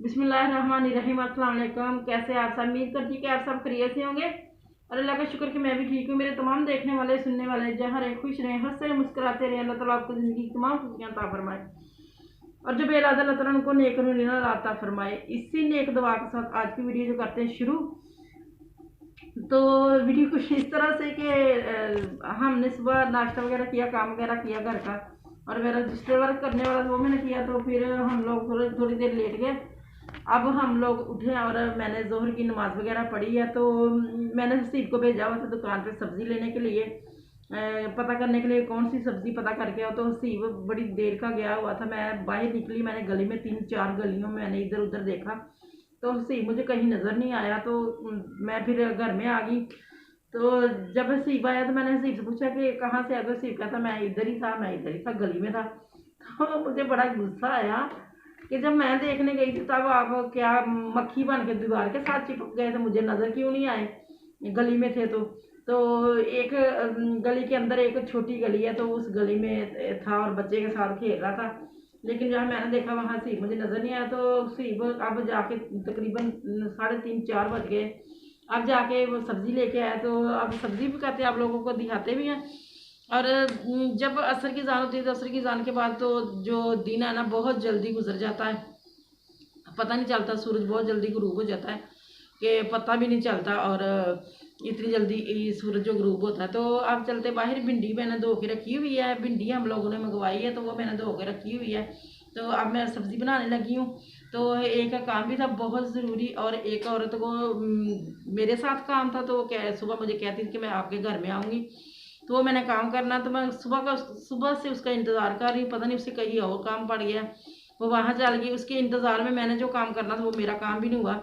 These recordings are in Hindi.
बिस्मिल्लाहिर्रहमानिर्रहीम। अस्सलाम वालेकुम। कैसे आप सब? उम्मीद करती कि आप सब खैरियत से होंगे और अल्लाह का शुक्र कि मैं भी ठीक हूँ। मेरे तमाम देखने वाले सुनने वाले जहाँ रहे खुश रहें, हंसते रहे, मुस्कुराते रहे। अल्लाह ताला आपको ज़िंदगी की तमाम खुशियाँ अता फरमाए और जो बेराद अल्लाह ताला उनको नेक अता फरमाए। इसी नेक दुआ के साथ आज की वीडियो जो करते हैं शुरू। तो वीडियो कुछ इस तरह से कि हमने सुबह नाश्ता वगैरह किया, काम वगैरह किया घर का, और मेरा रजिस्टर वर्क करने वाला वो मैंने किया। तो फिर हम लोग थोड़ी देर लेट गए। अब हम लोग उठे और मैंने जोहर की नमाज़ वगैरह पढ़ी है। तो मैंने हसीब को भेजा हुआ था दुकान पे सब्ज़ी लेने के लिए, पता करने के लिए कौन सी सब्ज़ी पता करके आओ। तो हसीब बड़ी देर का गया हुआ था। मैं बाहर निकली, मैंने गली में 3-4 गलियों में मैंने इधर उधर देखा, तो हसीब मुझे कहीं नज़र नहीं आया। तो मैं फिर घर में आ गई। तो जब हसीब आया तो मैंने हसीब से पूछा कि कहाँ से आया। तो हसीब कहता मैं इधर ही था, मैं इधर ही था, गली में था। तो मुझे बड़ा गुस्सा आया कि जब मैं देखने गई थी तब आप क्या मक्खी बन के दीवार के साथ चिपक गए थे, मुझे नज़र क्यों नहीं आए? गली में थे तो एक गली के अंदर एक छोटी गली है, तो उस गली में था और बच्चे के साथ खेल रहा था। लेकिन जब मैंने देखा वहाँ सीब मुझे नज़र नहीं आया। तो सीब अब जाके तकरीबन 3:30-4 बज गए। अब जाके वो सब्ज़ी लेके आया। तो अब सब्ज़ी भी कहते हैं, आप लोगों को दिखाते भी हैं। और जब असर की जान होती है तो असर की जान के बाद तो जो दिन है ना बहुत जल्दी गुजर जाता है, पता नहीं चलता। सूरज बहुत जल्दी गुरूब हो जाता है कि पता भी नहीं चलता, और इतनी जल्दी सूरज जो गुरूब होता है। तो अब चलते बाहर, भिंडी मैंने धो के रखी हुई है। भिंडी हम लोगों ने मंगवाई है, तो वो मैंने धो के रखी हुई है। तो अब मैं सब्ज़ी बनाने लगी हूँ। तो एक काम भी था बहुत ज़रूरी, और एक औरत को मेरे साथ काम था। तो वो सुबह मुझे कहती थी कि मैं आपके घर में आऊँगी, तो वो मैंने काम करना। तो मैं सुबह से उसका इंतज़ार कर रही हूँ, पता नहीं उसे कहीं और काम पड़ गया, वो वहाँ चल गई। उसके इंतज़ार में मैंने जो काम करना था वो मेरा काम भी नहीं हुआ।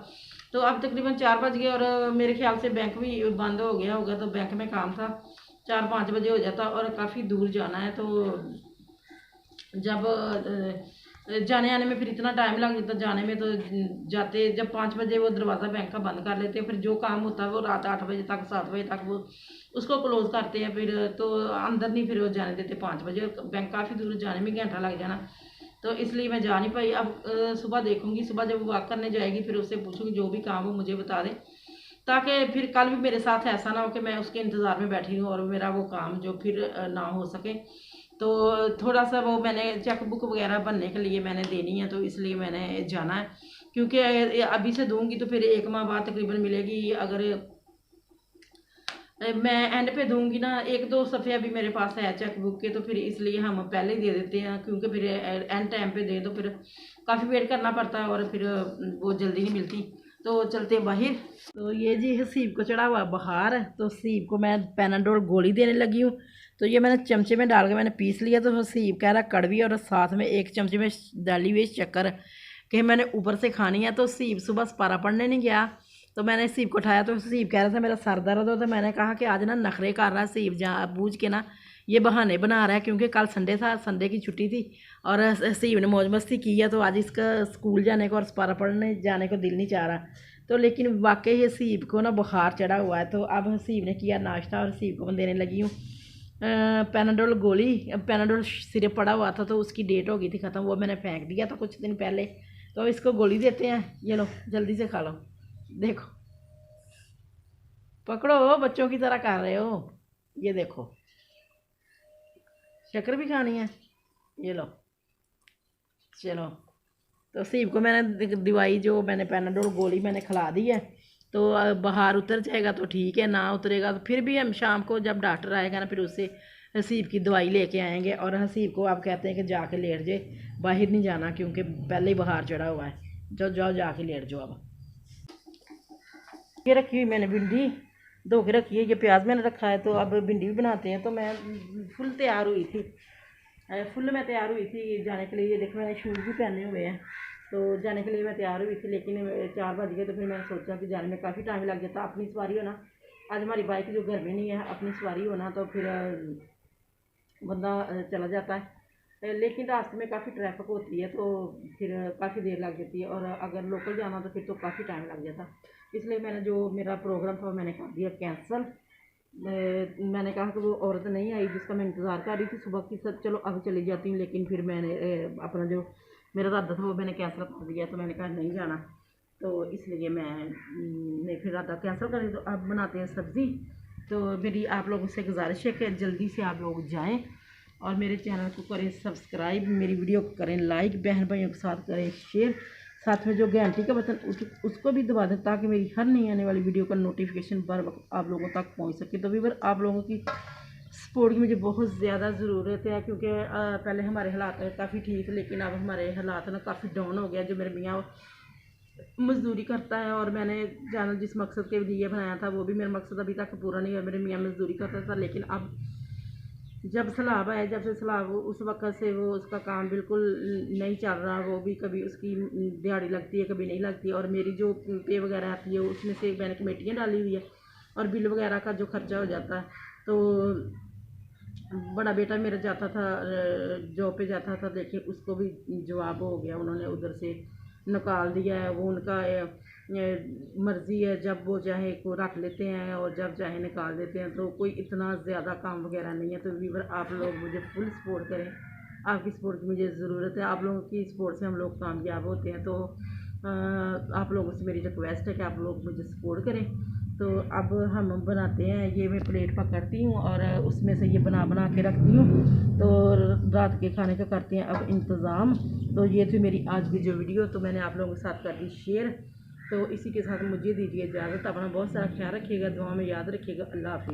तो अब तकरीबन 4 बज गए और मेरे ख्याल से बैंक भी बंद हो गया होगा। तो बैंक में काम था, 4-5 बजे हो जाता, और काफ़ी दूर जाना है। तो जब जाने आने में फिर इतना टाइम लग जाता जाने में। तो जाते जब 5 बजे वो दरवाज़ा बैंक का बंद कर लेते हैं, फिर जो काम होता है वो रात 8 बजे तक 7 बजे तक वो उसको क्लोज़ करते हैं। फिर तो अंदर नहीं फिर वो जाने देते 5 बजे। बैंक काफ़ी दूर जाने में घंटा लग जाना, तो इसलिए मैं जा नहीं पाई। अब सुबह देखूंगी, सुबह जब वॉक करने जाएगी फिर उससे पूछूंगी जो भी काम हो मुझे बता दे, ताकि फिर कल भी मेरे साथ ऐसा ना हो कि मैं उसके इंतज़ार में बैठी हूँ और मेरा वो काम जो फिर ना हो सके। तो थोड़ा सा वो मैंने चेक बुक वगैरह बनने के लिए मैंने देनी है, तो इसलिए मैंने जाना है। क्योंकि अभी से दूंगी तो फिर 1 माह बाद तकरीबन मिलेगी। अगर मैं एंड पे दूंगी ना, 1-2 सफ़े अभी मेरे पास है चेक बुक के, तो फिर इसलिए हम पहले ही दे देते हैं। क्योंकि फिर एंड टाइम पे दे दो फिर काफ़ी वेट करना पड़ता है और फिर वो जल्दी नहीं मिलती। तो चलते हैं बाहर। तो ये जी हसीब को चढ़ा हुआ बुखार है, तो हसीब को मैं पैनाडोल गोली देने लगी हूँ। तो ये मैंने चमचे में डाल के मैंने पीस लिया। तो हसीब कह रहा कड़वी, और साथ में 1 चमचे में डाली हुई शक्कर कि मैंने ऊपर से खानी है। तो हसीब सुबह सपारा पढ़ने नहीं गया, तो मैंने हसीब को उठाया। तो हसीब कह रहा था मेरा सर दर्द हो। तो मैंने कहा कि आज ना नखरे कर रहा है हसीब, जहाँ बूझ के ना ये बहाने बना रहा है, क्योंकि कल संडे था, संडे की छुट्टी थी और हसीब ने मौज मस्ती की है। तो आज इसका स्कूल जाने को और सपारा पढ़ने जाने को दिल नहीं चाह रहा। तो लेकिन वाकई हसीब को ना बुखार चढ़ा हुआ है। तो अब हसीब ने किया नाश्ता और हसीब को मैं देने लगी हूँ पैनाडोल गोली। पैनाडोल सिरप पड़ा हुआ था तो उसकी डेट हो गई थी ख़त्म, वो मैंने फेंक दिया था कुछ दिन पहले। तो इसको गोली देते हैं, ये लो जल्दी से खा लो। देखो, पकड़ो, बच्चों की तरह कर रहे हो। ये देखो, शक्कर भी खानी है, ये लो। चलो, तो हसीब को मैंने दवाई जो मैंने पैनाडोल गोली मैंने खिला दी है। तो बाहर उतर जाएगा तो ठीक है, ना उतरेगा तो फिर भी हम शाम को जब डॉक्टर आएगा ना फिर उससे हसीब की दवाई लेके आएंगे। और हसीब को आप कहते हैं कि जाके लेट जाए, बाहर नहीं जाना क्योंकि पहले ही बाहर चढ़ा हुआ है। जाओ जाओ जाके लेट जाओ। अब ये रखी हुई मैंने भिंडी धो के रखी है, ये प्याज मैंने रखा है। तो अब भिंडी भी बनाते हैं। तो मैं फुल तैयार हुई थी, फुल मैं तैयार हुई थी जाने के लिए। ये देखो मैंने शूज़ भी पहने हुए हैं, तो जाने के लिए मैं तैयार हुई थी। लेकिन 4 बज गए, तो फिर मैंने सोचा कि जाने में काफ़ी टाइम लग जाता। अपनी सवारी हो ना, आज हमारी बाइक जो घर में नहीं है, अपनी सवारी हो ना, तो फिर बंदा चला जाता है। लेकिन रास्ते में काफ़ी ट्रैफिक होती है, तो फिर काफ़ी देर लग जाती है। और अगर लोकल जाना तो फिर तो काफ़ी टाइम लग जाता। इसलिए मैंने जो मेरा प्रोग्राम था मैंने कर दिया कैंसिल। मैंने कहा कि वो औरत नहीं आई जिसका मैं इंतज़ार कर रही थी सुबह की, सब चलो अब चली जाती हूँ। लेकिन फिर मैंने अपना जो मेरा इरादा था वो मैंने कैंसिल कर दिया, तो मैंने कहा नहीं जाना, तो इसलिए मैंने फिर इरादा कैंसिल कर दिया। तो अब बनाते हैं सब्ज़ी। तो मेरी आप लोगों से गुजारिश है कि जल्दी से आप लोग जाएँ और मेरे चैनल को करें सब्सक्राइब, मेरी वीडियो को करें लाइक, बहन भाइयों के साथ करें शेयर, साथ में जो घंटी का बटन उसको भी दबा दें ताकि मेरी हर नई आने वाली वीडियो का नोटिफिकेशन बर वक्त आप लोगों तक पहुंच सके। तो व्यूअर, आप लोगों की सपोर्ट की मुझे बहुत ज़्यादा ज़रूरत है, क्योंकि पहले हमारे हालात काफ़ी ठीक थे, लेकिन अब हमारे हालात ना काफ़ी डाउन हो गया। जो मेरे मियाँ मज़दूरी करता है और मैंने चैनल जिस मकसद के लिए बनाया था वो भी मेरा मकसद अभी तक पूरा नहीं है। मेरे मियाँ मज़दूरी करता था, लेकिन अब जब सैलाब आया, जब से सैलाब उस वक्त से वो उसका काम बिल्कुल नहीं चल रहा। वो भी कभी उसकी दिहाड़ी लगती है, कभी नहीं लगती, और मेरी जो पे वगैरह आती है उसमें से मैंने कमेटियाँ डाली हुई है और बिल वगैरह का जो खर्चा हो जाता है। तो बड़ा बेटा मेरा जाता था जॉब पे जाता था, देखिए उसको भी जवाब हो गया, उन्होंने उधर से निकाल दिया है। वो उनका मर्ज़ी है, जब वो चाहे को रख लेते हैं और जब चाहे निकाल देते हैं। तो कोई इतना ज़्यादा काम वगैरह नहीं है। तो व्यूअर, आप लोग मुझे फुल सपोर्ट करें, आपकी सपोर्ट की मुझे ज़रूरत है। आप लोगों की सपोर्ट से हम लोग कामयाब होते हैं। तो आप लोगों से मेरी रिक्वेस्ट है कि आप लोग मुझे सपोर्ट करें। तो अब हम बनाते हैं, ये मैं प्लेट पकड़ती हूँ और उसमें से ये बना के रखती हूँ। तो रात के खाने का करते हैं अब इंतज़ाम। तो ये थी मेरी आज की जो वीडियो, तो मैंने आप लोगों के साथ कर दी शेयर। तो इसी के साथ मुझे दीजिए इजाज़त। अपना बहुत सारा ख्याल रखिएगा, दुआ में याद रखिएगा। अल्लाह हाफ़िज़।